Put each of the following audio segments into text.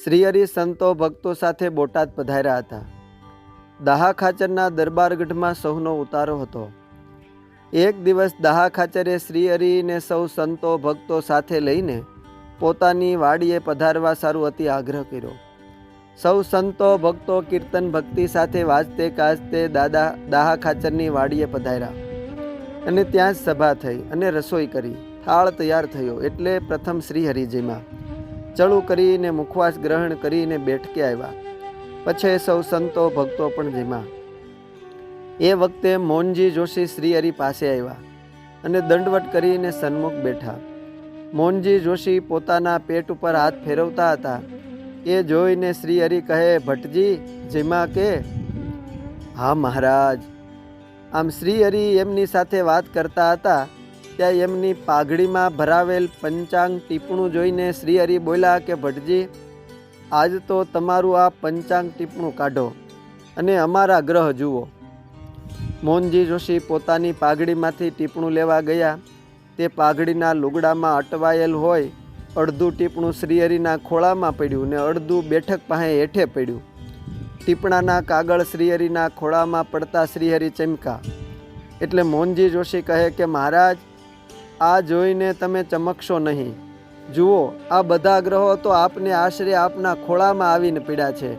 શ્રીહરિ સંતો ભક્તો સાથે બોટાદ પધાર્યા હતા. દાહા ખાચરના દરબારગઢમાં સૌનો ઉતારો હતો. એક દિવસ દાહા ખાચરે શ્રીહરિને સૌ સંતો ભક્તો સાથે લઈને પોતાની વાડીએ પધારવા સારું અતિ આગ્રહ કર્યો. સૌ સંતો ભક્તો કીર્તન ભક્તિ સાથે વાજતે ગાજતે દાહા ખાચરની વાડીએ પધાર્યા અને ત્યાં જ સભા થઈ અને રસોઈ કરી. થાળ તૈયાર થયો એટલે પ્રથમ શ્રીહરિજીમાં ચડું કરીને મુખવાસ ગ્રહણ કરીને બેઠકે આવ્યા. પછી સૌ સંતો ભક્તો પણ જેમાં. એ વખતે મોહનજી જોશી શ્રીહરિ પાસે આવ્યા અને દંડવટ કરીને સન્મુખ બેઠા. મોહનજી જોશી પોતાના પેટ ઉપર હાથ ફેરવતા હતા. એ જોઈને શ્રીહરિ કહે, ભટ્ટજી જેમાં કે હા મહારાજ. આમ શ્રીહરિ એમની સાથે વાત કરતા હતા ત્યાં એમની પાઘડીમાં ભરાવેલ પંચાંગ ટીપણું જોઈને શ્રીહરિ બોલ્યા કે ભટ્ટજી આજ તો તમારું આ પંચાંગ ટીપણું કાઢો અને અમારા ગ્રહ જુઓ. મોહનજી જોશી પોતાની પાઘડીમાંથી ટીપણું લેવા ગયા. તે પાઘડીના લુગડામાં અટવાયેલ હોય અડધું ટીપણું શ્રીહરિના ખોળામાં પડ્યું ને અડધું બેઠક પાસે હેઠે પડ્યું. ટીપણાના કાગળ શ્રીહરિના ખોળામાં પડતા શ્રીહરિ ચમકા. એટલે મોહનજી જોશી કહે કે મહારાજ આ જોઈને તમે ચમકશો નહીં. જુઓ આ બધા ગ્રહો તો આપને આશરે આપના ખોળામાં આવીને પડ્યા છે.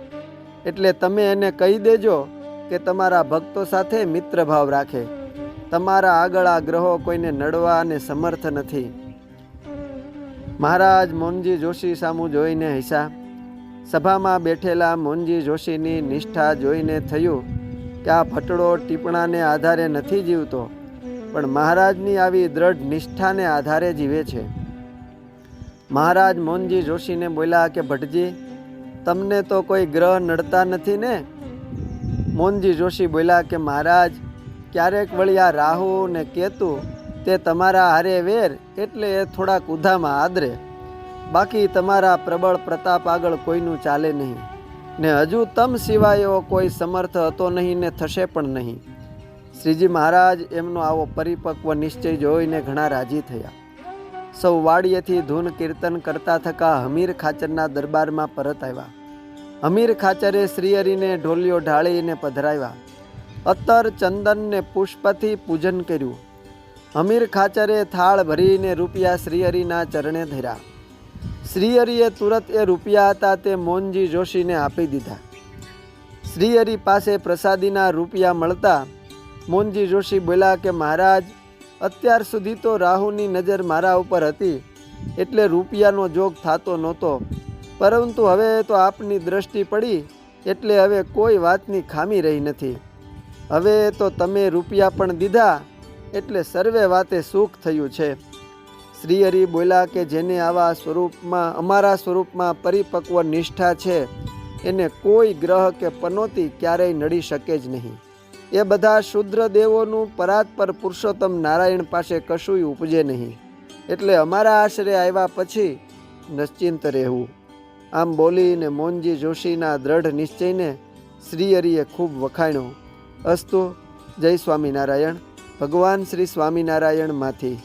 એટલે તમે એને કહી દેજો કે તમારા ભક્તો સાથે મિત્ર ભાવ રાખે. તમારા આગળ આ ગ્રહો કોઈને નડવા અને સમર્થ નથી. મહારાજ મોહનજી જોશી સામું જોઈને હસ્યા. સભામાં બેઠેલા મોહનજી જોશીની નિષ્ઠા જોઈને થયું કે આ ભટડો ટીપણાને આધારે નથી જીવતો પણ મહારાજની આવી દ્રઢ નિષ્ઠાને આધારે જીવે છે. મહારાજ મોહનજી જોશીને બોલ્યા કે ભટ્ટજી તમને તો કોઈ ગ્રહ નડતા નથી ને? મોહનજી જોશી બોલ્યા કે મહારાજ ક્યારેક વળી આ રાહુ ને કેતુ તે તમારા હારે વેર એટલે એ થોડાક ઉધામાં આદરે. બાકી તમારા પ્રબળ પ્રતાપ આગળ કોઈનું ચાલે નહીં ને હજુ તમ સિવાય એવો કોઈ સમર્થ હતો નહીં ને થશે પણ નહીં. શ્રીજી મહારાજ એમનો આવો પરિપક્વ નિશ્ચય જોઈને ઘણા રાજી થયા. સૌ વાડીએથી ધૂન કીર્તન કરતા થકા હમીર ખાચરના દરબારમાં પરત આવ્યા. હમીર ખાચરે શ્રીહરિને ઢોલિયો ઢાળીને પધરાવ્યા. અત્તર ચંદન ને પુષ્પથી પૂજન કર્યું. હમીર ખાચરે થાળ ભરીને રૂપિયા શ્રીહરિના ચરણે ધર્યા. શ્રીહરિએ તુરત એ રૂપિયા હતા તે મોહનજી જોશીને આપી દીધા. શ્રીહરિ પાસે પ્રસાદીના રૂપિયા મળતા મોહનજી જોશી બોલ્યા કે મહારાજ અત્યાર સુધી તો રાહુની નજર મારા ઉપર હતી એટલે રૂપિયાનો જોગ થતો નહોતો, પરંતુ હવે તો આપની દ્રષ્ટિ પડી એટલે હવે કોઈ વાતની ખામી રહી નથી. હવે તો તમે રૂપિયા પણ દીધા એટલે સર્વે વાતે સુખ થયું છે. શ્રીહરિ બોલ્યા કે જેને આવા સ્વરૂપમાં અમારા સ્વરૂપમાં પરિપક્વ નિષ્ઠા છે એને કોઈ ગ્રહ કે પનોતી ક્યારેય નડી શકે જ નહીં. એ બધા શુદ્ર દેવોનું પરાત્પર પુરુષોત્તમ નારાયણ પાસે કશુંય ઉપજે નહીં. એટલે અમારા આશરે આવ્યા પછી નિશ્ચિંત રહેવું. આમ બોલીને મોહનજી જોશીના દ્રઢ નિશ્ચયને શ્રીહરિએ ખૂબ વખાણ્યો. અસ્તુ. જય સ્વામિનારાયણ. ભગવાન શ્રી સ્વામિનારાયણમાંથી.